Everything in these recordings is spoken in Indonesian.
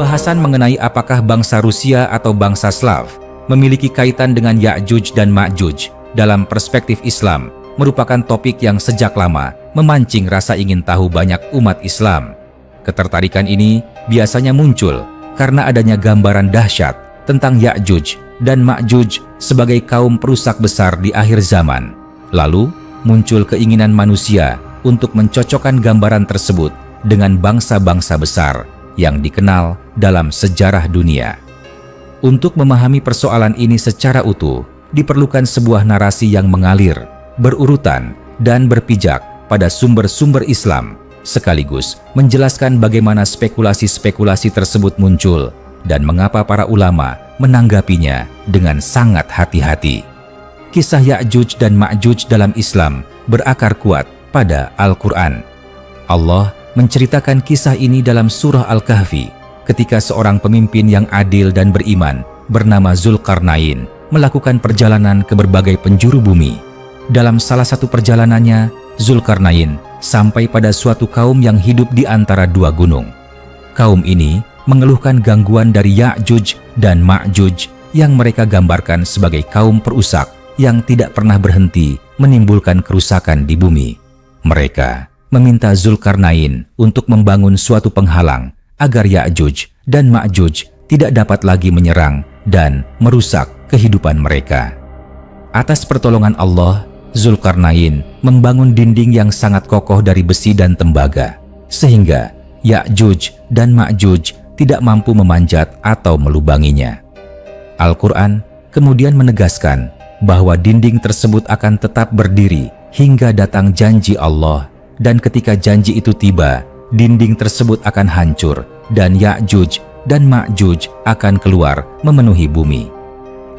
Pembahasan mengenai apakah bangsa Rusia atau bangsa Slav memiliki kaitan dengan Ya'juj dan Ma'juj dalam perspektif Islam merupakan topik yang sejak lama memancing rasa ingin tahu banyak umat Islam. Ketertarikan ini biasanya muncul karena adanya gambaran dahsyat tentang Ya'juj dan Ma'juj sebagai kaum perusak besar di akhir zaman. Lalu muncul keinginan manusia untuk mencocokkan gambaran tersebut dengan bangsa-bangsa besar yang dikenal dalam sejarah dunia. Untuk memahami persoalan ini secara utuh, diperlukan sebuah narasi yang mengalir, berurutan, dan berpijak pada sumber-sumber Islam, sekaligus menjelaskan bagaimana spekulasi-spekulasi tersebut muncul dan mengapa para ulama menanggapinya dengan sangat hati-hati. Kisah Ya'juj dan Ma'juj dalam Islam berakar kuat pada Al-Quran. Allah menceritakan kisah ini dalam surah Al-Kahfi ketika seorang pemimpin yang adil dan beriman bernama Zulkarnain melakukan perjalanan ke berbagai penjuru bumi. Dalam salah satu perjalanannya, Zulkarnain sampai pada suatu kaum yang hidup di antara dua gunung. Kaum ini mengeluhkan gangguan dari Ya'juj dan Ma'juj yang mereka gambarkan sebagai kaum perusak yang tidak pernah berhenti menimbulkan kerusakan di bumi. Mereka meminta Zulkarnain untuk membangun suatu penghalang agar Ya'juj dan Ma'juj tidak dapat lagi menyerang dan merusak kehidupan mereka. Atas pertolongan Allah, Zulkarnain membangun dinding yang sangat kokoh dari besi dan tembaga, sehingga Ya'juj dan Ma'juj tidak mampu memanjat atau melubanginya. Al-Quran kemudian menegaskan bahwa dinding tersebut akan tetap berdiri hingga datang janji Allah, dan ketika janji itu tiba, dinding tersebut akan hancur dan Ya'juj dan Ma'juj akan keluar memenuhi bumi.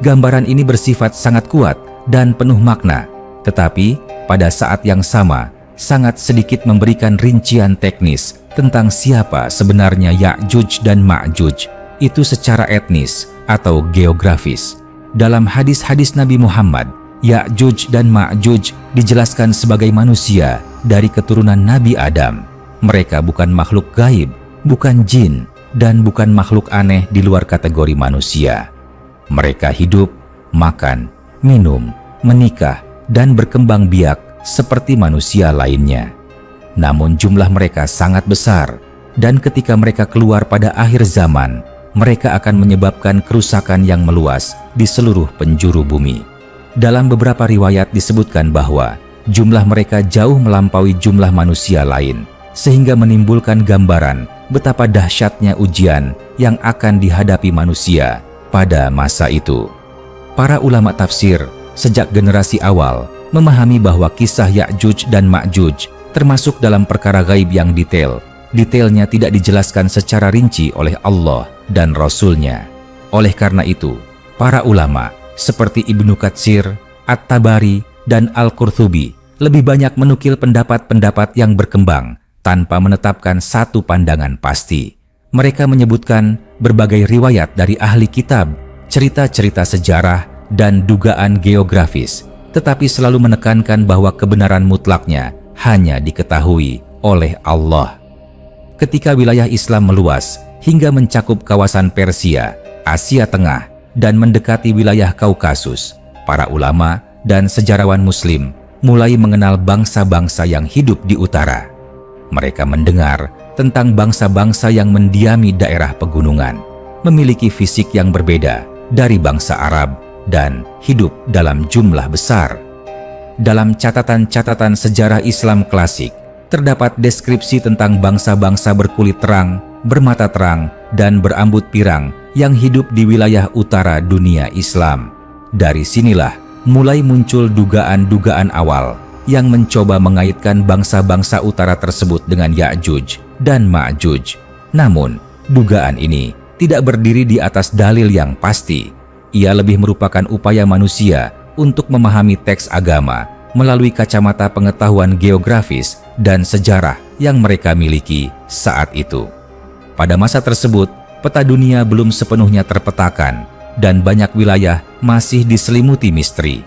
Gambaran ini bersifat sangat kuat dan penuh makna, tetapi pada saat yang sama sangat sedikit memberikan rincian teknis tentang siapa sebenarnya Ya'juj dan Ma'juj itu secara etnis atau geografis. Dalam hadis-hadis Nabi Muhammad, Ya'juj dan Ma'juj dijelaskan sebagai manusia dari keturunan Nabi Adam. Mereka bukan makhluk gaib, bukan jin, dan bukan makhluk aneh di luar kategori manusia. Mereka hidup, makan, minum, menikah, dan berkembang biak seperti manusia lainnya. Namun jumlah mereka sangat besar, dan ketika mereka keluar pada akhir zaman, mereka akan menyebabkan kerusakan yang meluas di seluruh penjuru bumi. Dalam beberapa riwayat disebutkan bahwa jumlah mereka jauh melampaui jumlah manusia lain, sehingga menimbulkan gambaran betapa dahsyatnya ujian yang akan dihadapi manusia pada masa itu. Para ulama tafsir sejak generasi awal memahami bahwa kisah Ya'juj dan Ma'juj termasuk dalam perkara gaib yang detailnya tidak dijelaskan secara rinci oleh Allah dan Rasul-Nya. Oleh karena itu, para ulama seperti Ibnu Katsir, At-Tabari, dan Al-Qurtubi lebih banyak menukil pendapat-pendapat yang berkembang tanpa menetapkan satu pandangan pasti. Mereka menyebutkan berbagai riwayat dari ahli kitab, cerita-cerita sejarah, dan dugaan geografis, tetapi selalu menekankan bahwa kebenaran mutlaknya hanya diketahui oleh Allah. Ketika wilayah Islam meluas hingga mencakup kawasan Persia, Asia Tengah, dan mendekati wilayah Kaukasus, para ulama dan sejarawan Muslim mulai mengenal bangsa-bangsa yang hidup di utara. Mereka mendengar tentang bangsa-bangsa yang mendiami daerah pegunungan, memiliki fisik yang berbeda dari bangsa Arab, dan hidup dalam jumlah besar. Dalam catatan-catatan sejarah Islam klasik, terdapat deskripsi tentang bangsa-bangsa berkulit terang, bermata terang, dan berambut pirang yang hidup di wilayah utara dunia Islam. Dari sinilah mulai muncul dugaan-dugaan awal yang mencoba mengaitkan bangsa-bangsa utara tersebut dengan Ya'juj dan Ma'juj. Namun, dugaan ini tidak berdiri di atas dalil yang pasti. Ia lebih merupakan upaya manusia untuk memahami teks agama melalui kacamata pengetahuan geografis dan sejarah yang mereka miliki saat itu. Pada masa tersebut, peta dunia belum sepenuhnya terpetakan dan banyak wilayah masih diselimuti misteri.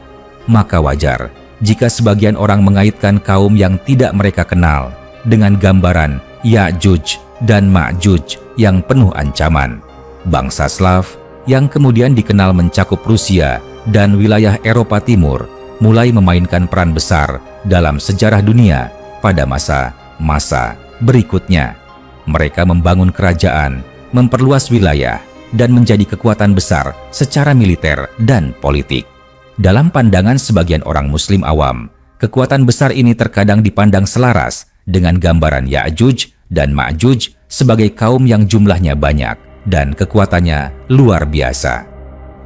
Maka wajar jika sebagian orang mengaitkan kaum yang tidak mereka kenal dengan gambaran Ya'juj dan Ma'juj yang penuh ancaman. Bangsa Slav yang kemudian dikenal mencakup Rusia dan wilayah Eropa Timur mulai memainkan peran besar dalam sejarah dunia pada masa berikutnya. Mereka membangun kerajaan, memperluas wilayah, dan menjadi kekuatan besar secara militer dan politik. Dalam pandangan sebagian orang Muslim awam, kekuatan besar ini terkadang dipandang selaras dengan gambaran Ya'juj dan Ma'juj sebagai kaum yang jumlahnya banyak dan kekuatannya luar biasa.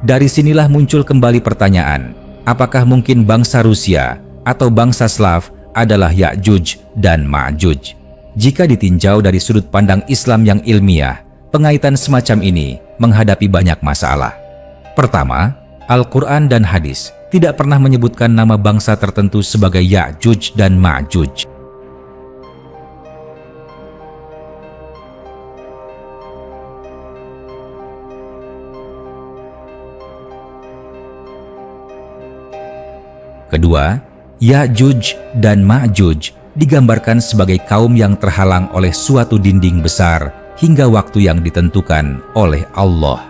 Dari sinilah muncul kembali pertanyaan, apakah mungkin bangsa Rusia atau bangsa Slav adalah Ya'juj dan Ma'juj? Jika ditinjau dari sudut pandang Islam yang ilmiah, pengaitan semacam ini menghadapi banyak masalah. Pertama, Al-Quran dan hadis tidak pernah menyebutkan nama bangsa tertentu sebagai Ya'juj dan Ma'juj. Kedua, Ya'juj dan Ma'juj digambarkan sebagai kaum yang terhalang oleh suatu dinding besar hingga waktu yang ditentukan oleh Allah.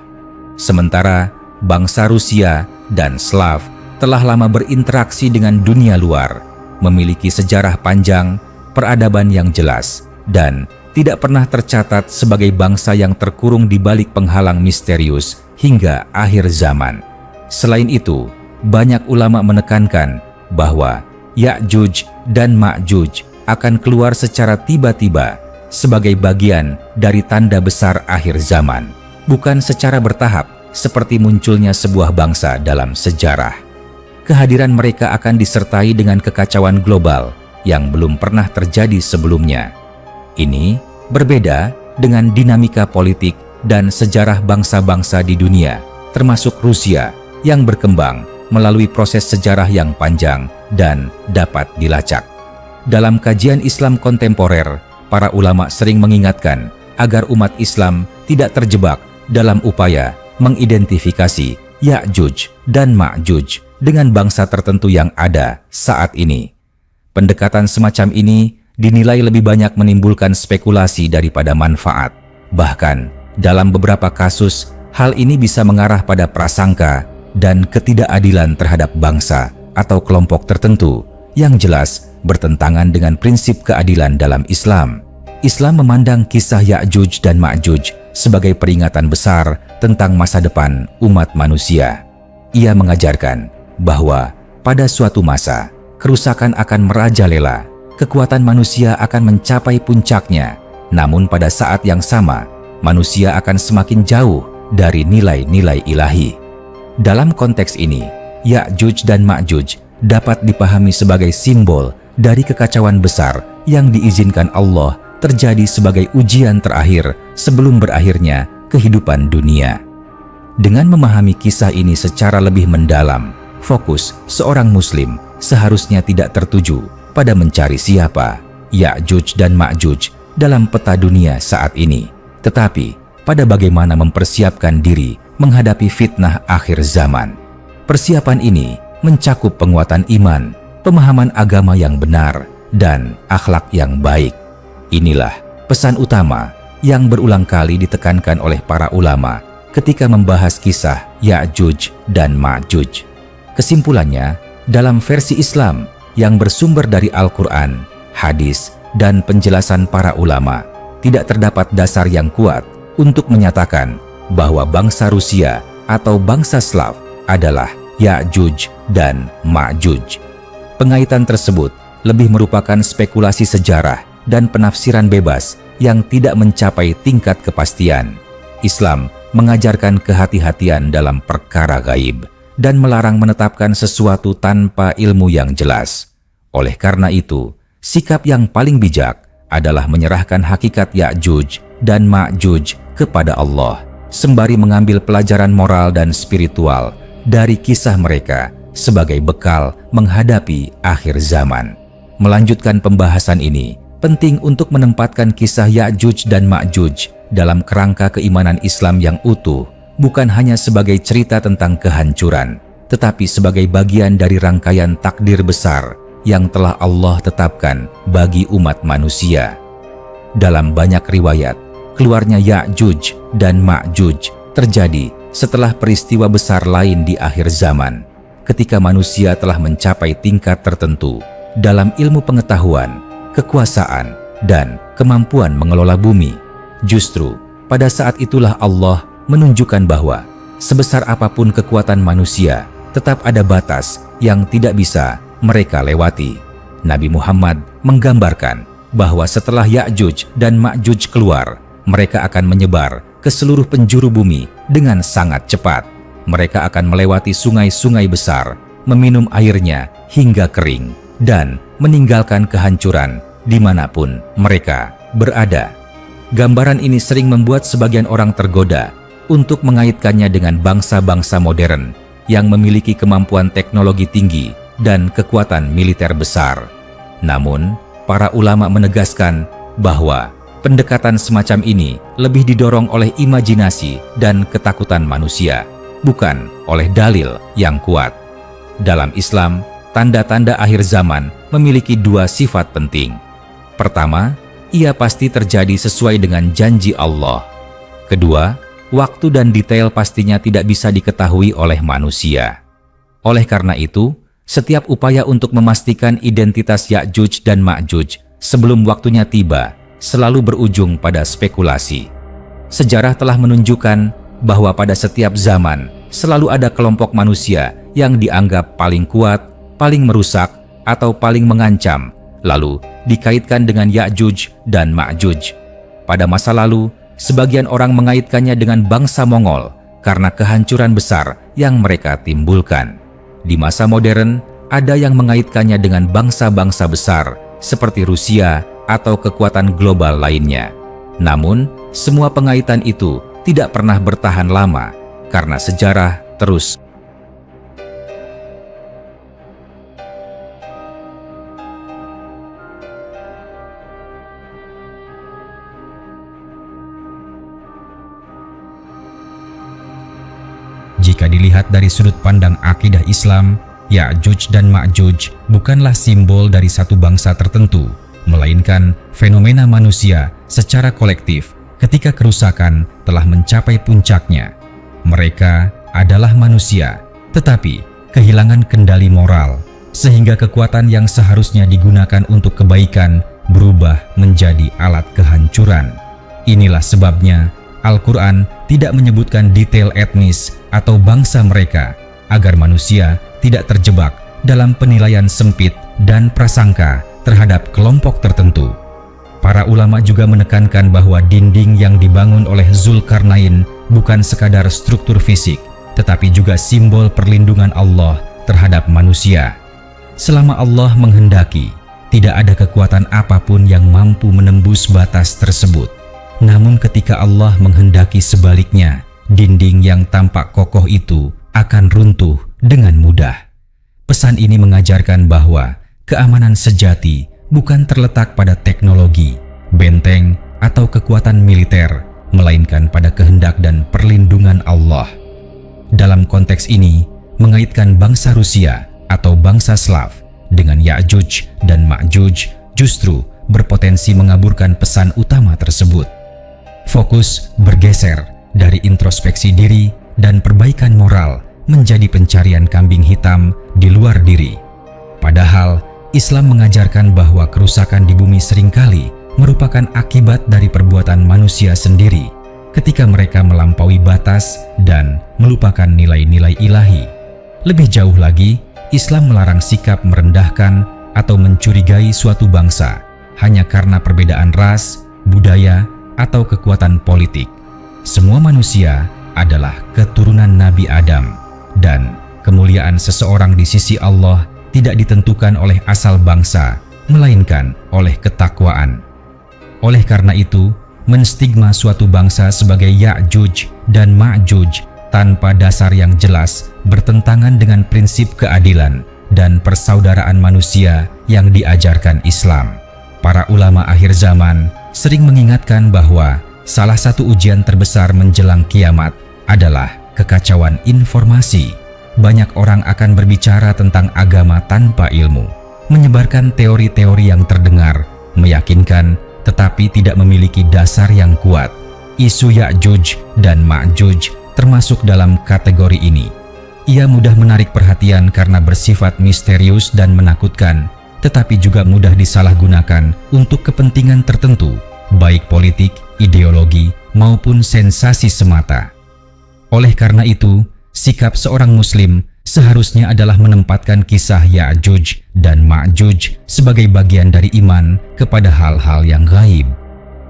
Sementara bangsa Rusia dan Slav telah lama berinteraksi dengan dunia luar, memiliki sejarah panjang, peradaban yang jelas, dan tidak pernah tercatat sebagai bangsa yang terkurung di balik penghalang misterius hingga akhir zaman. Selain itu, banyak ulama menekankan bahwa Ya'juj dan Ma'juj akan keluar secara tiba-tiba sebagai bagian dari tanda besar akhir zaman, bukan secara bertahap seperti munculnya sebuah bangsa dalam sejarah. Kehadiran mereka akan disertai dengan kekacauan global yang belum pernah terjadi sebelumnya. Ini berbeda dengan dinamika politik dan sejarah bangsa-bangsa di dunia, termasuk Rusia yang berkembang melalui proses sejarah yang panjang dan dapat dilacak. Dalam kajian Islam kontemporer, para ulama sering mengingatkan agar umat Islam tidak terjebak dalam upaya mengidentifikasi Ya'juj dan Ma'juj dengan bangsa tertentu yang ada saat ini. Pendekatan semacam ini dinilai lebih banyak menimbulkan spekulasi daripada manfaat. Bahkan, dalam beberapa kasus, hal ini bisa mengarah pada prasangka dan ketidakadilan terhadap bangsa atau kelompok tertentu yang jelas bertentangan dengan prinsip keadilan dalam Islam. Islam memandang kisah Ya'juj dan Ma'juj sebagai peringatan besar tentang masa depan umat manusia. Ia mengajarkan bahwa pada suatu masa, kerusakan akan merajalela, kekuatan manusia akan mencapai puncaknya, namun pada saat yang sama, manusia akan semakin jauh dari nilai-nilai ilahi. Dalam konteks ini, Ya'juj dan Ma'juj dapat dipahami sebagai simbol dari kekacauan besar yang diizinkan Allah terjadi sebagai ujian terakhir sebelum berakhirnya kehidupan dunia. Dengan memahami kisah ini secara lebih mendalam, fokus seorang Muslim seharusnya tidak tertuju pada mencari siapa Ya'juj dan Ma'juj dalam peta dunia saat ini, tetapi pada bagaimana mempersiapkan diri menghadapi fitnah akhir zaman. Persiapan ini mencakup penguatan iman, pemahaman agama yang benar, dan akhlak yang baik. Inilah pesan utama yang berulang kali ditekankan oleh para ulama ketika membahas kisah Ya'juj dan Ma'juj. Kesimpulannya, dalam versi Islam yang bersumber dari Al-Quran, hadis, dan penjelasan para ulama, tidak terdapat dasar yang kuat untuk menyatakan bahwa bangsa Rusia atau bangsa Slav adalah Ya'juj dan Ma'juj. Pengaitan tersebut lebih merupakan spekulasi sejarah dan penafsiran bebas yang tidak mencapai tingkat kepastian. Islam mengajarkan kehati-hatian dalam perkara gaib dan melarang menetapkan sesuatu tanpa ilmu yang jelas. Oleh karena itu, sikap yang paling bijak adalah menyerahkan hakikat Ya'juj dan Ma'juj kepada Allah, sembari mengambil pelajaran moral dan spiritual dari kisah mereka sebagai bekal menghadapi akhir zaman. Melanjutkan pembahasan ini, penting untuk menempatkan kisah Ya'juj dan Ma'juj dalam kerangka keimanan Islam yang utuh, bukan hanya sebagai cerita tentang kehancuran, tetapi sebagai bagian dari rangkaian takdir besar yang telah Allah tetapkan bagi umat manusia. Dalam banyak riwayat, keluarnya Ya'juj dan Ma'juj terjadi setelah peristiwa besar lain di akhir zaman, ketika manusia telah mencapai tingkat tertentu dalam ilmu pengetahuan, kekuasaan, dan kemampuan mengelola bumi. Justru pada saat itulah Allah menunjukkan bahwa sebesar apapun kekuatan manusia, tetap ada batas yang tidak bisa mereka lewati. Nabi Muhammad menggambarkan bahwa setelah Ya'juj dan Ma'juj keluar, mereka akan menyebar ke seluruh penjuru bumi dengan sangat cepat. Mereka akan melewati sungai-sungai besar, meminum airnya hingga kering, dan meninggalkan kehancuran dimanapun mereka berada. Gambaran ini sering membuat sebagian orang tergoda untuk mengaitkannya dengan bangsa-bangsa modern yang memiliki kemampuan teknologi tinggi dan kekuatan militer besar. Namun, para ulama menegaskan bahwa pendekatan semacam ini lebih didorong oleh imajinasi dan ketakutan manusia, bukan oleh dalil yang kuat. Dalam Islam, tanda-tanda akhir zaman memiliki dua sifat penting. Pertama, ia pasti terjadi sesuai dengan janji Allah. Kedua, waktu dan detail pastinya tidak bisa diketahui oleh manusia. Oleh karena itu, setiap upaya untuk memastikan identitas Ya'juj dan Ma'juj sebelum waktunya tiba selalu berujung pada spekulasi. Sejarah telah menunjukkan bahwa pada setiap zaman selalu ada kelompok manusia yang dianggap paling kuat, paling merusak, atau paling mengancam, lalu dikaitkan dengan Ya'juj dan Ma'juj. Pada masa lalu, sebagian orang mengaitkannya dengan bangsa Mongol karena kehancuran besar yang mereka timbulkan. Di masa modern, ada yang mengaitkannya dengan bangsa-bangsa besar seperti Rusia atau kekuatan global lainnya. Namun, semua pengaitan itu tidak pernah bertahan lama karena sejarah terus Jika dilihat dari sudut pandang akidah Islam, Ya'juj dan Ma'juj bukanlah simbol dari satu bangsa tertentu, melainkan fenomena manusia secara kolektif ketika kerusakan telah mencapai puncaknya. Mereka adalah manusia, tetapi kehilangan kendali moral, sehingga kekuatan yang seharusnya digunakan untuk kebaikan berubah menjadi alat kehancuran. Inilah sebabnya Al-Quran tidak menyebutkan detail etnis atau bangsa mereka agar manusia tidak terjebak dalam penilaian sempit dan prasangka terhadap kelompok tertentu. Para ulama juga menekankan bahwa dinding yang dibangun oleh Zulkarnain bukan sekadar struktur fisik, tetapi juga simbol perlindungan Allah terhadap manusia. Selama Allah menghendaki, tidak ada kekuatan apapun yang mampu menembus batas tersebut. Namun ketika Allah menghendaki sebaliknya, dinding yang tampak kokoh itu akan runtuh dengan mudah. Pesan ini mengajarkan bahwa keamanan sejati bukan terletak pada teknologi, benteng, atau kekuatan militer, melainkan pada kehendak dan perlindungan Allah. Dalam konteks ini, mengaitkan bangsa Rusia atau bangsa Slav dengan Ya'juj dan Ma'juj justru berpotensi mengaburkan pesan utama tersebut. Fokus bergeser dari introspeksi diri dan perbaikan moral menjadi pencarian kambing hitam di luar diri. Padahal, Islam mengajarkan bahwa kerusakan di bumi seringkali merupakan akibat dari perbuatan manusia sendiri ketika mereka melampaui batas dan melupakan nilai-nilai ilahi. Lebih jauh lagi, Islam melarang sikap merendahkan atau mencurigai suatu bangsa hanya karena perbedaan ras, budaya, atau kekuatan politik. Semua manusia adalah keturunan Nabi Adam, dan kemuliaan seseorang di sisi Allah tidak ditentukan oleh asal bangsa, melainkan oleh ketakwaan. Oleh karena itu, menstigma suatu bangsa sebagai Ya'juj dan Ma'juj tanpa dasar yang jelas bertentangan dengan prinsip keadilan dan persaudaraan manusia yang diajarkan Islam. Para ulama akhir zaman sering mengingatkan bahwa salah satu ujian terbesar menjelang kiamat adalah kekacauan informasi. Banyak orang akan berbicara tentang agama tanpa ilmu, menyebarkan teori-teori yang terdengar, meyakinkan, tetapi tidak memiliki dasar yang kuat. Isu Ya'juj dan Ma'juj termasuk dalam kategori ini. Ia mudah menarik perhatian karena bersifat misterius dan menakutkan, tetapi juga mudah disalahgunakan untuk kepentingan tertentu, baik politik, ideologi, maupun sensasi semata. Oleh karena itu, sikap seorang Muslim seharusnya adalah menempatkan kisah Ya'juj dan Ma'juj sebagai bagian dari iman kepada hal-hal yang gaib.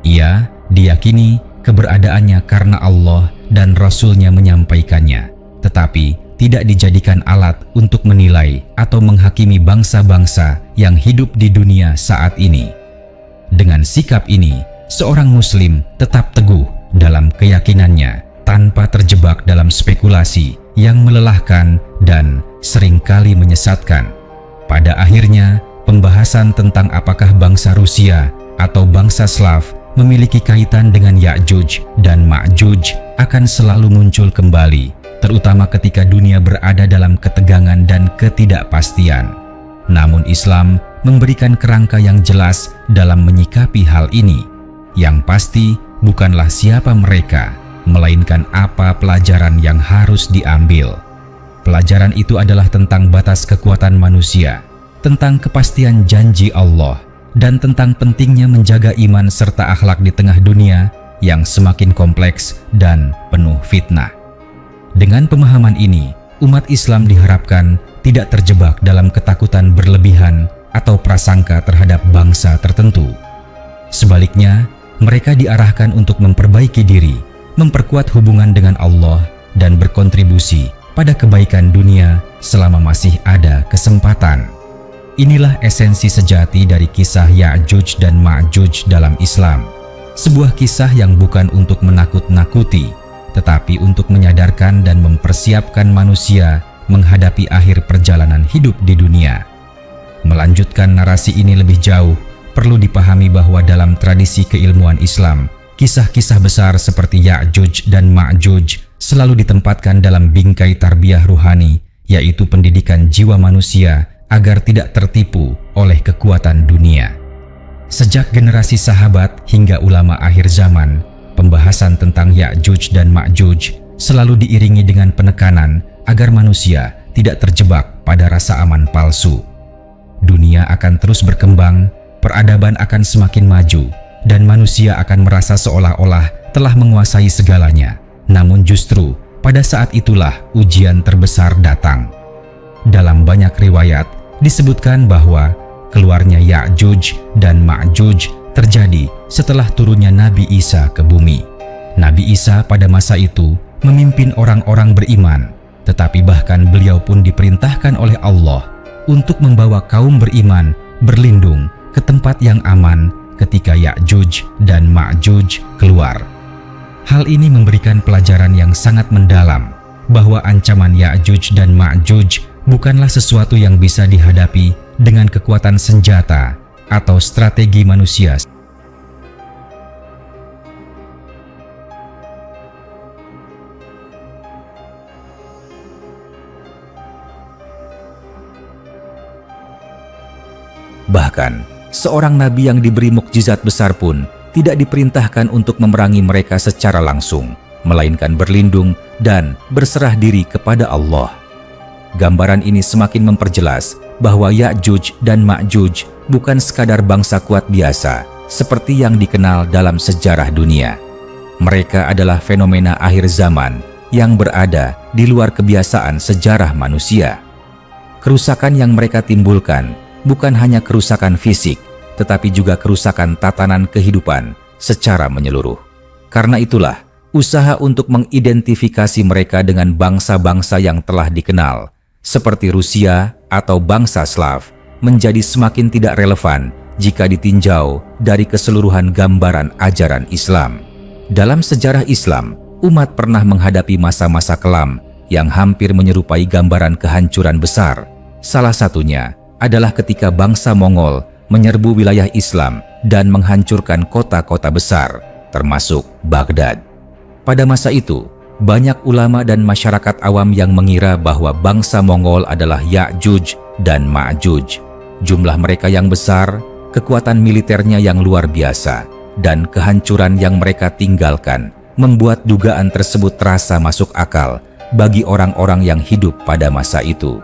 Ia diyakini keberadaannya karena Allah dan Rasul-Nya menyampaikannya, tetapi tidak dijadikan alat untuk menilai atau menghakimi bangsa-bangsa yang hidup di dunia saat ini. Dengan sikap ini, seorang Muslim tetap teguh dalam keyakinannya tanpa terjebak dalam spekulasi yang melelahkan dan seringkali menyesatkan. Pada akhirnya, pembahasan tentang apakah bangsa Rusia atau bangsa Slav memiliki kaitan dengan Ya'juj dan Ma'juj akan selalu muncul kembali, terutama ketika dunia berada dalam ketegangan dan ketidakpastian. Namun Islam memberikan kerangka yang jelas dalam menyikapi hal ini. Yang pasti bukanlah siapa mereka, melainkan apa pelajaran yang harus diambil. Pelajaran itu adalah tentang batas kekuatan manusia, tentang kepastian janji Allah, dan tentang pentingnya menjaga iman serta akhlak di tengah dunia yang semakin kompleks dan penuh fitnah. Dengan pemahaman ini, umat Islam diharapkan tidak terjebak dalam ketakutan berlebihan atau prasangka terhadap bangsa tertentu. Sebaliknya, mereka diarahkan untuk memperbaiki diri, memperkuat hubungan dengan Allah, dan berkontribusi pada kebaikan dunia selama masih ada kesempatan. Inilah esensi sejati dari kisah Ya'juj dan Ma'juj dalam Islam. Sebuah kisah yang bukan untuk menakut-nakuti, tetapi untuk menyadarkan dan mempersiapkan manusia menghadapi akhir perjalanan hidup di dunia. Melanjutkan narasi ini lebih jauh, perlu dipahami bahwa dalam tradisi keilmuan Islam, kisah-kisah besar seperti Ya'juj dan Ma'juj selalu ditempatkan dalam bingkai tarbiyah ruhani, yaitu pendidikan jiwa manusia agar tidak tertipu oleh kekuatan dunia. Sejak generasi sahabat hingga ulama akhir zaman, pembahasan tentang Ya'juj dan Ma'juj selalu diiringi dengan penekanan agar manusia tidak terjebak pada rasa aman palsu. Dunia akan terus berkembang, peradaban akan semakin maju, dan manusia akan merasa seolah-olah telah menguasai segalanya. Namun justru pada saat itulah ujian terbesar datang. Dalam banyak riwayat disebutkan bahwa keluarnya Ya'juj dan Ma'juj terjadi setelah turunnya Nabi Isa ke bumi. Nabi Isa pada masa itu memimpin orang-orang beriman, tetapi bahkan beliau pun diperintahkan oleh Allah untuk membawa kaum beriman berlindung ke tempat yang aman ketika Ya'juj dan Ma'juj keluar. Hal ini memberikan pelajaran yang sangat mendalam bahwa ancaman Ya'juj dan Ma'juj bukanlah sesuatu yang bisa dihadapi dengan kekuatan senjata atau strategi manusia. Bahkan, seorang nabi yang diberi mukjizat besar pun tidak diperintahkan untuk memerangi mereka secara langsung, melainkan berlindung dan berserah diri kepada Allah. Gambaran ini semakin memperjelas bahwa Ya'juj dan Ma'juj bukan sekadar bangsa kuat biasa seperti yang dikenal dalam sejarah dunia. Mereka adalah fenomena akhir zaman yang berada di luar kebiasaan sejarah manusia. Kerusakan yang mereka timbulkan bukan hanya kerusakan fisik, tetapi juga kerusakan tatanan kehidupan secara menyeluruh. Karena itulah, usaha untuk mengidentifikasi mereka dengan bangsa-bangsa yang telah dikenal, seperti Rusia atau bangsa Slav, menjadi semakin tidak relevan jika ditinjau dari keseluruhan gambaran ajaran Islam. Dalam sejarah Islam, umat pernah menghadapi masa-masa kelam yang hampir menyerupai gambaran kehancuran besar. Salah satunya adalah ketika bangsa Mongol menyerbu wilayah Islam dan menghancurkan kota-kota besar, termasuk Baghdad. Pada masa itu, banyak ulama dan masyarakat awam yang mengira bahwa bangsa Mongol adalah Ya'juj dan Ma'juj. Jumlah mereka yang besar, kekuatan militernya yang luar biasa, dan kehancuran yang mereka tinggalkan membuat dugaan tersebut terasa masuk akal bagi orang-orang yang hidup pada masa itu.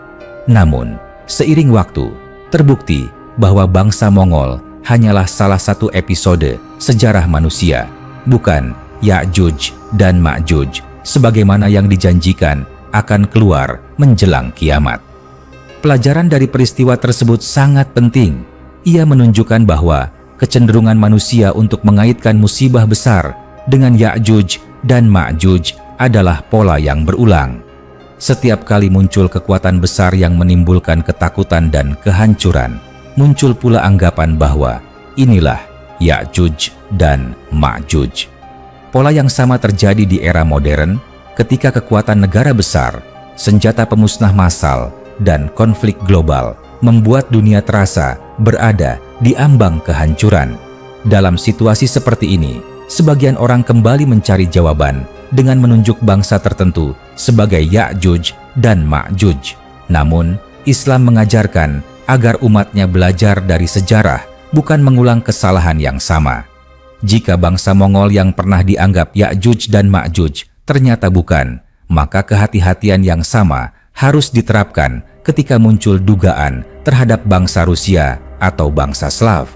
Namun, seiring waktu, terbukti bahwa bangsa Mongol hanyalah salah satu episode sejarah manusia, bukan Ya'juj dan Ma'juj sebagaimana yang dijanjikan akan keluar menjelang kiamat. Pelajaran dari peristiwa tersebut sangat penting. Ia menunjukkan bahwa kecenderungan manusia untuk mengaitkan musibah besar dengan Ya'juj dan Ma'juj adalah pola yang berulang. Setiap kali muncul kekuatan besar yang menimbulkan ketakutan dan kehancuran, muncul pula anggapan bahwa inilah Ya'juj dan Ma'juj. Pola yang sama terjadi di era modern ketika kekuatan negara besar, senjata pemusnah massal, dan konflik global membuat dunia terasa berada di ambang kehancuran. Dalam situasi seperti ini, sebagian orang kembali mencari jawaban dengan menunjuk bangsa tertentu sebagai Ya'juj dan Ma'juj. Namun, Islam mengajarkan agar umatnya belajar dari sejarah, bukan mengulang kesalahan yang sama. Jika bangsa Mongol yang pernah dianggap Ya'juj dan Ma'juj ternyata bukan, maka kehati-hatian yang sama harus diterapkan ketika muncul dugaan terhadap bangsa Rusia atau bangsa Slav.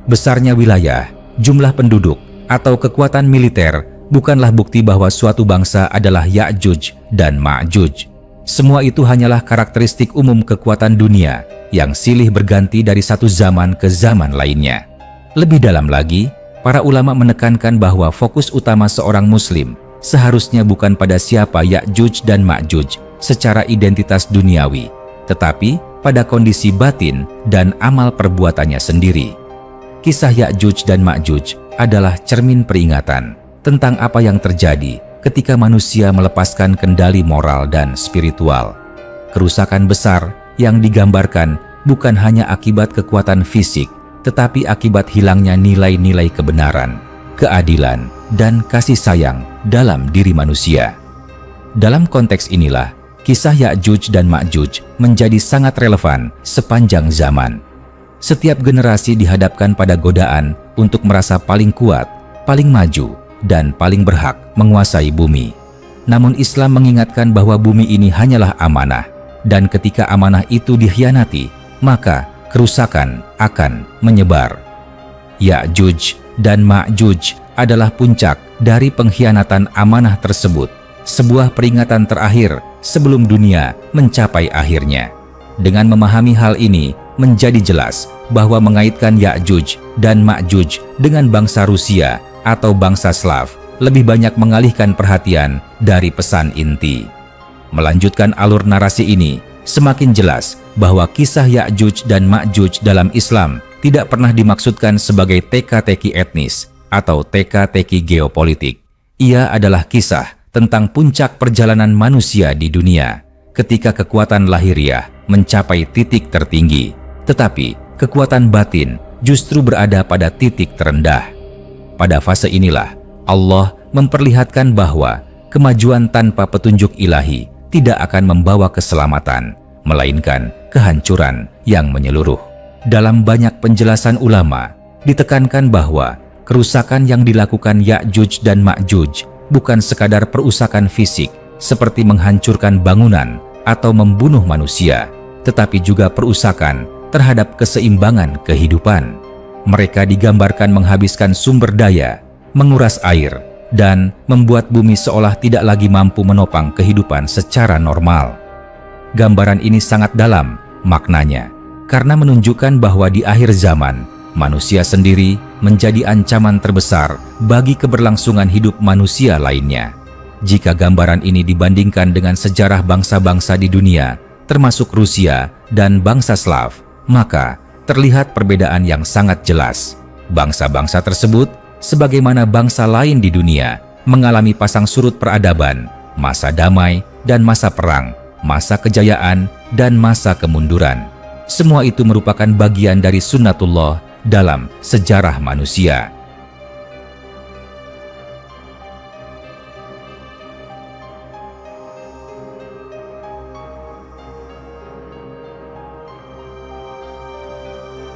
Besarnya wilayah, jumlah penduduk, atau kekuatan militer bukanlah bukti bahwa suatu bangsa adalah Ya'juj dan Ma'juj. Semua itu hanyalah karakteristik umum kekuatan dunia yang silih berganti dari satu zaman ke zaman lainnya. Lebih dalam lagi, para ulama menekankan bahwa fokus utama seorang muslim seharusnya bukan pada siapa Ya'juj dan Ma'juj secara identitas duniawi, tetapi pada kondisi batin dan amal perbuatannya sendiri. Kisah Ya'juj dan Ma'juj adalah cermin peringatan tentang apa yang terjadi ketika manusia melepaskan kendali moral dan spiritual. Kerusakan besar yang digambarkan bukan hanya akibat kekuatan fisik, tetapi akibat hilangnya nilai-nilai kebenaran, keadilan, dan kasih sayang dalam diri manusia. Dalam konteks inilah, kisah Ya'juj dan Ma'juj menjadi sangat relevan sepanjang zaman. Setiap generasi dihadapkan pada godaan untuk merasa paling kuat, paling maju, dan paling berhak menguasai bumi. Namun Islam mengingatkan bahwa bumi ini hanyalah amanah, dan ketika amanah itu dikhianati, maka kerusakan akan menyebar. Ya'juj dan Ma'juj adalah puncak dari pengkhianatan amanah tersebut, sebuah peringatan terakhir sebelum dunia mencapai akhirnya. Dengan memahami hal ini, menjadi jelas bahwa mengaitkan Ya'juj dan Ma'juj dengan bangsa Rusia atau bangsa Slav lebih banyak mengalihkan perhatian dari pesan inti. Melanjutkan alur narasi ini, semakin jelas bahwa kisah Ya'juj dan Ma'juj dalam Islam tidak pernah dimaksudkan sebagai teka-teki etnis atau teka-teki geopolitik. Ia adalah kisah tentang puncak perjalanan manusia di dunia ketika kekuatan lahiriah mencapai titik tertinggi, tetapi kekuatan batin justru berada pada titik terendah. Pada fase inilah Allah memperlihatkan bahwa kemajuan tanpa petunjuk ilahi tidak akan membawa keselamatan, melainkan kehancuran yang menyeluruh. Dalam banyak penjelasan ulama, ditekankan bahwa kerusakan yang dilakukan Ya'juj dan Ma'juj bukan sekadar perusakan fisik seperti menghancurkan bangunan atau membunuh manusia, tetapi juga perusakan terhadap keseimbangan kehidupan. Mereka digambarkan menghabiskan sumber daya, menguras air, dan membuat bumi seolah tidak lagi mampu menopang kehidupan secara normal. Gambaran ini sangat dalam maknanya, karena menunjukkan bahwa di akhir zaman, manusia sendiri menjadi ancaman terbesar bagi keberlangsungan hidup manusia lainnya. Jika gambaran ini dibandingkan dengan sejarah bangsa-bangsa di dunia, termasuk Rusia dan bangsa Slav, maka terlihat perbedaan yang sangat jelas. Bangsa-bangsa tersebut, sebagaimana bangsa lain di dunia, mengalami pasang surut peradaban, masa damai dan masa perang, masa kejayaan dan masa kemunduran. Semua itu merupakan bagian dari sunnatullah dalam sejarah manusia.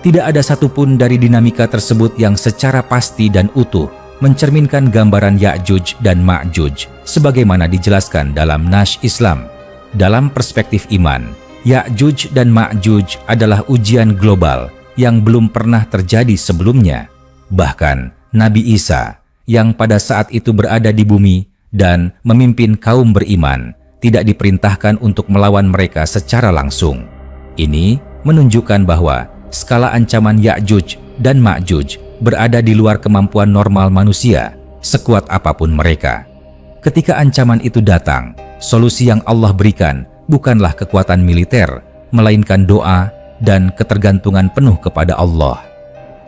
Tidak ada satupun dari dinamika tersebut yang secara pasti dan utuh mencerminkan gambaran Ya'juj dan Ma'juj sebagaimana dijelaskan dalam Nash Islam. Dalam perspektif iman, Ya'juj dan Ma'juj adalah ujian global yang belum pernah terjadi sebelumnya. Bahkan Nabi Isa yang pada saat itu berada di bumi dan memimpin kaum beriman tidak diperintahkan untuk melawan mereka secara langsung. Ini menunjukkan bahwa skala ancaman Ya'juj dan Ma'juj berada di luar kemampuan normal manusia, sekuat apapun mereka. Ketika ancaman itu datang, solusi yang Allah berikan bukanlah kekuatan militer, melainkan doa dan ketergantungan penuh kepada Allah.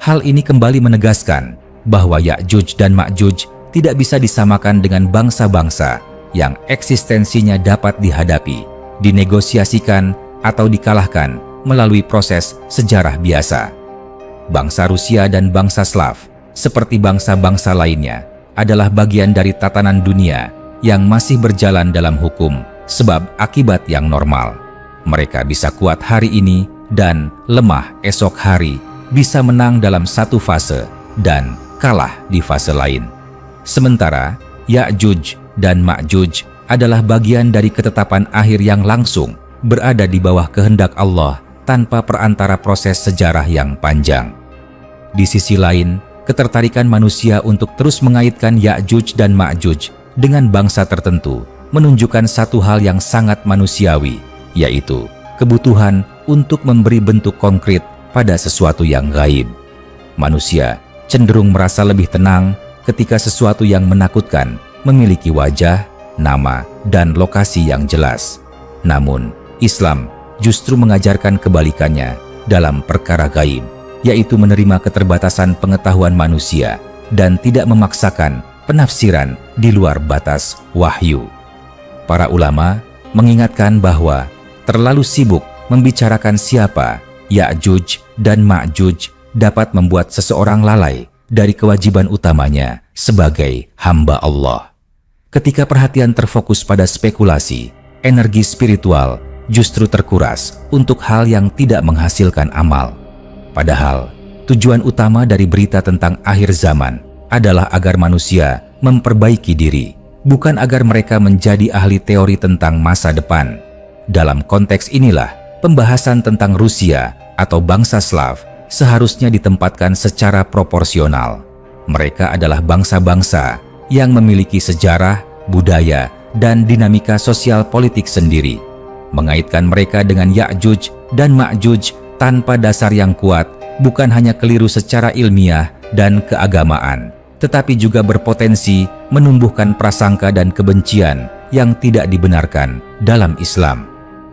Hal ini kembali menegaskan bahwa Ya'juj dan Ma'juj tidak bisa disamakan dengan bangsa-bangsa yang eksistensinya dapat dihadapi, dinegosiasikan, atau dikalahkan melalui proses sejarah biasa. Bangsa Rusia dan bangsa Slav, seperti bangsa-bangsa lainnya, adalah bagian dari tatanan dunia yang masih berjalan dalam hukum sebab akibat yang normal. Mereka bisa kuat hari ini dan lemah esok hari, bisa menang dalam satu fase dan kalah di fase lain. Sementara Ya'juj dan Ma'juj adalah bagian dari ketetapan akhir yang langsung berada di bawah kehendak Allah tanpa perantara proses sejarah yang panjang. Di sisi lain, ketertarikan manusia untuk terus mengaitkan Ya'juj dan Ma'juj dengan bangsa tertentu menunjukkan satu hal yang sangat manusiawi, yaitu kebutuhan untuk memberi bentuk konkret pada sesuatu yang gaib. Manusia cenderung merasa lebih tenang ketika sesuatu yang menakutkan memiliki wajah, nama, dan lokasi yang jelas. Namun, Islam justru mengajarkan kebalikannya dalam perkara gaib, yaitu menerima keterbatasan pengetahuan manusia dan tidak memaksakan penafsiran di luar batas wahyu. Para ulama mengingatkan bahwa terlalu sibuk membicarakan siapa Ya'juj dan Ma'juj dapat membuat seseorang lalai dari kewajiban utamanya sebagai hamba Allah. Ketika perhatian terfokus pada spekulasi, energi spiritual justru terkuras untuk hal yang tidak menghasilkan amal. Padahal, tujuan utama dari berita tentang akhir zaman adalah agar manusia memperbaiki diri, bukan agar mereka menjadi ahli teori tentang masa depan. Dalam konteks inilah, pembahasan tentang Rusia atau bangsa Slav seharusnya ditempatkan secara proporsional. Mereka adalah bangsa-bangsa yang memiliki sejarah, budaya, dan dinamika sosial politik sendiri. Mengaitkan mereka dengan Ya'juj dan Ma'juj tanpa dasar yang kuat bukan hanya keliru secara ilmiah dan keagamaan, tetapi juga berpotensi menumbuhkan prasangka dan kebencian yang tidak dibenarkan dalam Islam.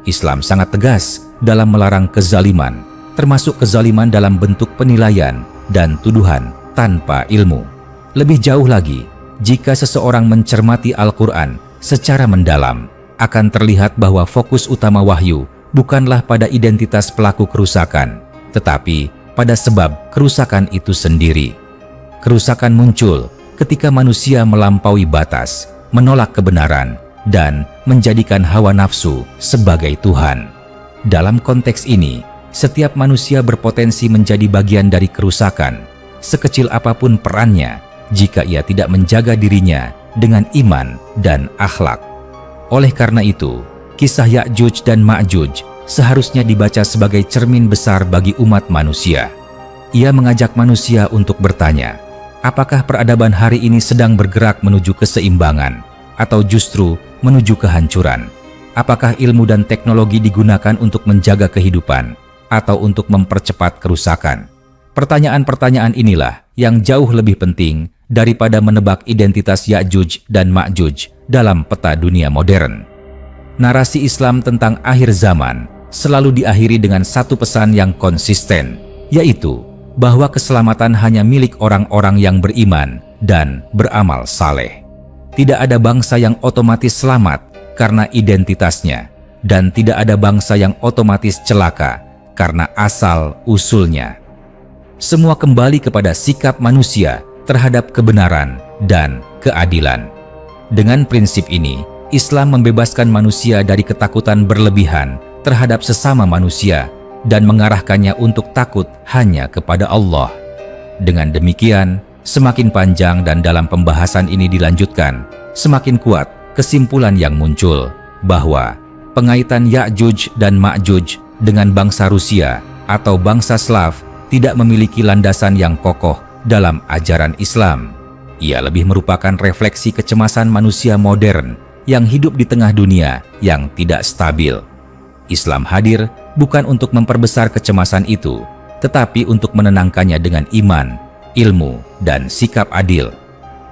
Islam sangat tegas dalam melarang kezaliman, termasuk kezaliman dalam bentuk penilaian dan tuduhan tanpa ilmu. Lebih jauh lagi, jika seseorang mencermati Al-Quran secara mendalam, akan terlihat bahwa fokus utama wahyu bukanlah pada identitas pelaku kerusakan, tetapi pada sebab kerusakan itu sendiri. Kerusakan muncul ketika manusia melampaui batas, menolak kebenaran, dan menjadikan hawa nafsu sebagai Tuhan. Dalam konteks ini, setiap manusia berpotensi menjadi bagian dari kerusakan, sekecil apapun perannya, jika ia tidak menjaga dirinya dengan iman dan akhlak. Oleh karena itu, kisah Ya'juj dan Ma'juj seharusnya dibaca sebagai cermin besar bagi umat manusia. Ia mengajak manusia untuk bertanya, apakah peradaban hari ini sedang bergerak menuju keseimbangan atau justru menuju kehancuran? Apakah ilmu dan teknologi digunakan untuk menjaga kehidupan atau untuk mempercepat kerusakan? Pertanyaan-pertanyaan inilah yang jauh lebih penting daripada menebak identitas Ya'juj dan Ma'juj dalam peta dunia modern. Narasi Islam tentang akhir zaman selalu diakhiri dengan satu pesan yang konsisten, yaitu bahwa keselamatan hanya milik orang-orang yang beriman dan beramal saleh. Tidak ada bangsa yang otomatis selamat karena identitasnya, dan tidak ada bangsa yang otomatis celaka karena asal-usulnya. Semua kembali kepada sikap manusia terhadap kebenaran dan keadilan. Dengan prinsip ini, Islam membebaskan manusia dari ketakutan berlebihan terhadap sesama manusia dan mengarahkannya untuk takut hanya kepada Allah. Dengan demikian, semakin panjang dan dalam pembahasan ini dilanjutkan, semakin kuat kesimpulan yang muncul bahwa pengaitan Ya'juj dan Ma'juj dengan bangsa Rusia atau bangsa Slav tidak memiliki landasan yang kokoh dalam ajaran Islam. Ia lebih merupakan refleksi kecemasan manusia modern yang hidup di tengah dunia yang tidak stabil. Islam hadir bukan untuk memperbesar kecemasan itu, tetapi untuk menenangkannya dengan iman, ilmu, dan sikap adil.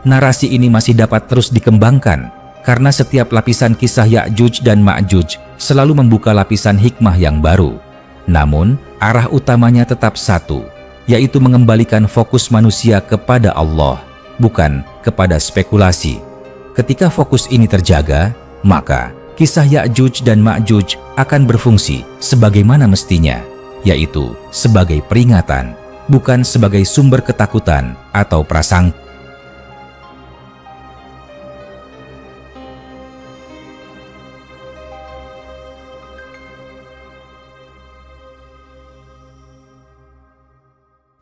Narasi ini masih dapat terus dikembangkan karena setiap lapisan kisah Ya'juj dan Ma'juj selalu membuka lapisan hikmah yang baru. Namun, arah utamanya tetap satu, yaitu mengembalikan fokus manusia kepada Allah, bukan kepada spekulasi. Ketika fokus ini terjaga, maka kisah Ya'juj dan Ma'juj akan berfungsi sebagaimana mestinya, yaitu sebagai peringatan, bukan sebagai sumber ketakutan atau prasangka.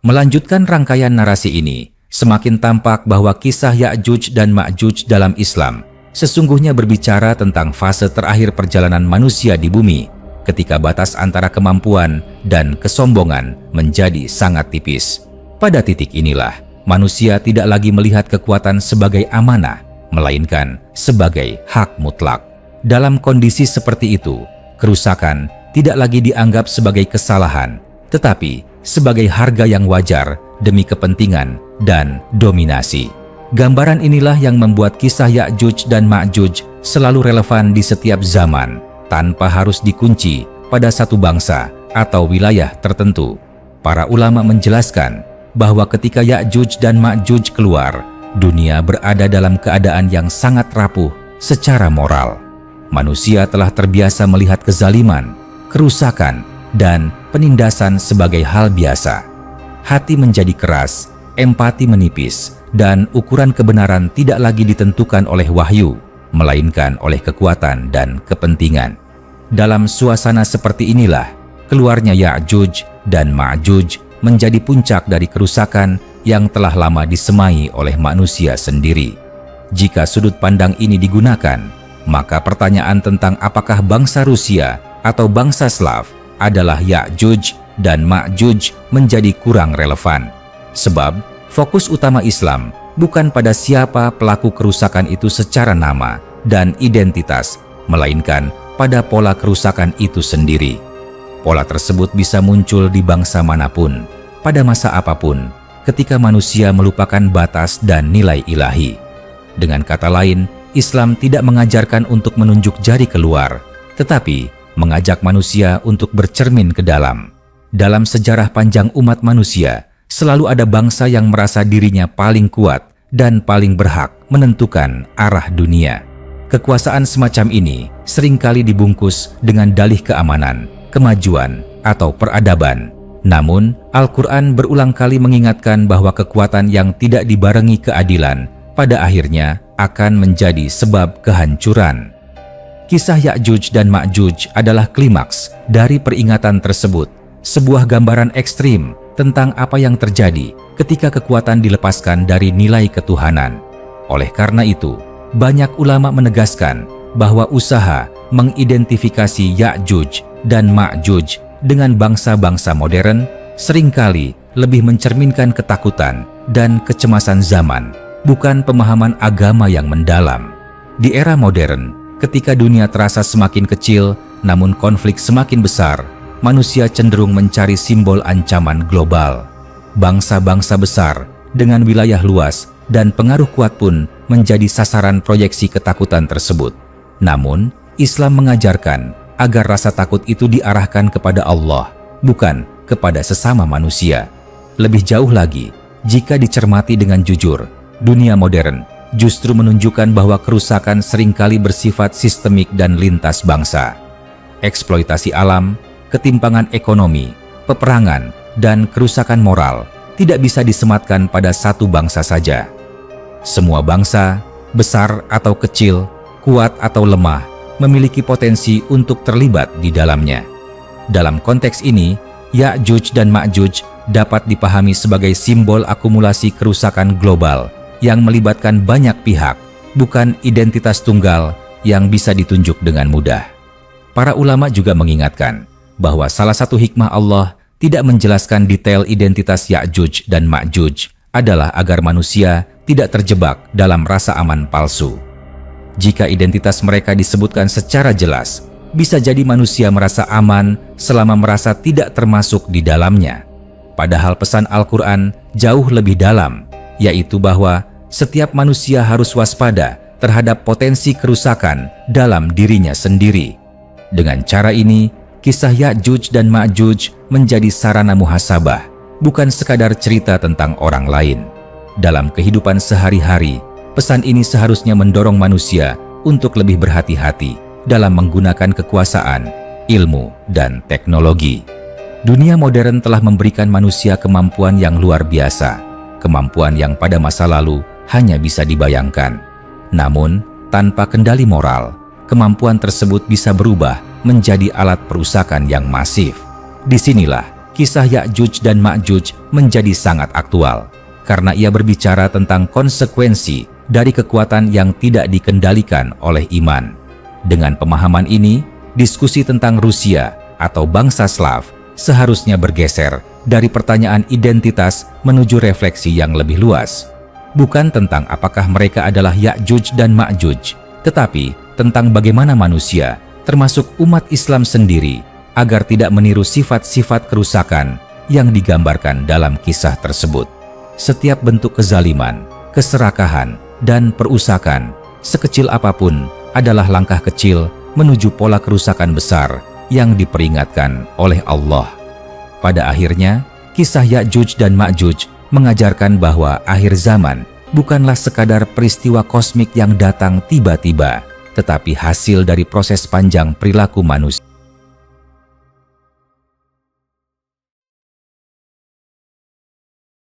Melanjutkan rangkaian narasi ini, semakin tampak bahwa kisah Ya'juj dan Ma'juj dalam Islam sesungguhnya berbicara tentang fase terakhir perjalanan manusia di bumi, ketika batas antara kemampuan dan kesombongan menjadi sangat tipis. Pada titik inilah, manusia tidak lagi melihat kekuatan sebagai amanah, melainkan sebagai hak mutlak. Dalam kondisi seperti itu, kerusakan tidak lagi dianggap sebagai kesalahan, tetapi sebagai harga yang wajar demi kepentingan dan dominasi. Gambaran inilah yang membuat kisah Ya'juj dan Ma'juj selalu relevan di setiap zaman, tanpa harus dikunci pada satu bangsa atau wilayah tertentu. Para ulama menjelaskan bahwa ketika Ya'juj dan Ma'juj keluar, dunia berada dalam keadaan yang sangat rapuh secara moral. Manusia telah terbiasa melihat kezaliman, kerusakan, dan penindasan sebagai hal biasa. Hati menjadi keras, empati menipis, dan ukuran kebenaran tidak lagi ditentukan oleh wahyu, melainkan oleh kekuatan dan kepentingan. Dalam suasana seperti inilah, keluarnya Ya'juj dan Ma'juj menjadi puncak dari kerusakan yang telah lama disemai oleh manusia sendiri. Jika sudut pandang ini digunakan, maka pertanyaan tentang apakah bangsa Rusia atau bangsa Slav adalah Ya'juj dan Ma'juj menjadi kurang relevan. Sebab fokus utama Islam bukan pada siapa pelaku kerusakan itu secara nama dan identitas, melainkan pada pola kerusakan itu sendiri. Pola tersebut bisa muncul di bangsa manapun, pada masa apapun, ketika manusia melupakan batas dan nilai ilahi. Dengan kata lain, Islam tidak mengajarkan untuk menunjuk jari keluar, tetapi mengajak manusia untuk bercermin ke dalam. Dalam sejarah panjang umat manusia, selalu ada bangsa yang merasa dirinya paling kuat dan paling berhak menentukan arah dunia. Kekuasaan semacam ini seringkali dibungkus dengan dalih keamanan, kemajuan, atau peradaban. Namun, Al-Quran berulang kali mengingatkan bahwa kekuatan yang tidak dibarengi keadilan pada akhirnya akan menjadi sebab kehancuran. Kisah Ya'juj dan Ma'juj adalah klimaks dari peringatan tersebut, sebuah gambaran ekstrim tentang apa yang terjadi ketika kekuatan dilepaskan dari nilai ketuhanan. Oleh karena itu, banyak ulama menegaskan bahwa usaha mengidentifikasi Ya'juj dan Ma'juj dengan bangsa-bangsa modern seringkali lebih mencerminkan ketakutan dan kecemasan zaman, bukan pemahaman agama yang mendalam. Di era modern, ketika dunia terasa semakin kecil, namun konflik semakin besar, manusia cenderung mencari simbol ancaman global. Bangsa-bangsa besar dengan wilayah luas dan pengaruh kuat pun menjadi sasaran proyeksi ketakutan tersebut. Namun, Islam mengajarkan agar rasa takut itu diarahkan kepada Allah, bukan kepada sesama manusia. Lebih jauh lagi, jika dicermati dengan jujur, dunia modern justru menunjukkan bahwa kerusakan seringkali bersifat sistemik dan lintas bangsa. Eksploitasi alam, ketimpangan ekonomi, peperangan, dan kerusakan moral tidak bisa disematkan pada satu bangsa saja. Semua bangsa, besar atau kecil, kuat atau lemah, memiliki potensi untuk terlibat di dalamnya. Dalam konteks ini, Ya'juj dan Ma'juj dapat dipahami sebagai simbol akumulasi kerusakan global yang melibatkan banyak pihak, bukan identitas tunggal yang bisa ditunjuk dengan mudah. Para ulama juga mengingatkan bahwa salah satu hikmah Allah tidak menjelaskan detail identitas Ya'juj dan Ma'juj adalah agar manusia tidak terjebak dalam rasa aman palsu. Jika identitas mereka disebutkan secara jelas, bisa jadi manusia merasa aman selama merasa tidak termasuk di dalamnya. Padahal pesan Al-Quran jauh lebih dalam, yaitu bahwa setiap manusia harus waspada terhadap potensi kerusakan dalam dirinya sendiri. Dengan cara ini, kisah Ya'juj dan Ma'juj menjadi sarana muhasabah, bukan sekadar cerita tentang orang lain. Dalam kehidupan sehari-hari, pesan ini seharusnya mendorong manusia untuk lebih berhati-hati dalam menggunakan kekuasaan, ilmu, dan teknologi. Dunia modern telah memberikan manusia kemampuan yang luar biasa, kemampuan yang pada masa lalu hanya bisa dibayangkan. Namun, tanpa kendali moral, kemampuan tersebut bisa berubah menjadi alat perusakan yang masif. Disinilah kisah Ya'juj dan Ma'juj menjadi sangat aktual, karena ia berbicara tentang konsekuensi dari kekuatan yang tidak dikendalikan oleh iman. Dengan pemahaman ini, diskusi tentang Rusia atau bangsa Slav seharusnya bergeser dari pertanyaan identitas menuju refleksi yang lebih luas. Bukan tentang apakah mereka adalah Ya'juj dan Ma'juj, tetapi tentang bagaimana manusia, termasuk umat Islam sendiri, agar tidak meniru sifat-sifat kerusakan yang digambarkan dalam kisah tersebut. Setiap bentuk kezaliman, keserakahan, dan perusakan, sekecil apapun, adalah langkah kecil menuju pola kerusakan besar yang diperingatkan oleh Allah. Pada akhirnya, kisah Ya'juj dan Ma'juj mengajarkan bahwa akhir zaman bukanlah sekadar peristiwa kosmik yang datang tiba-tiba, tetapi hasil dari proses panjang perilaku manusia.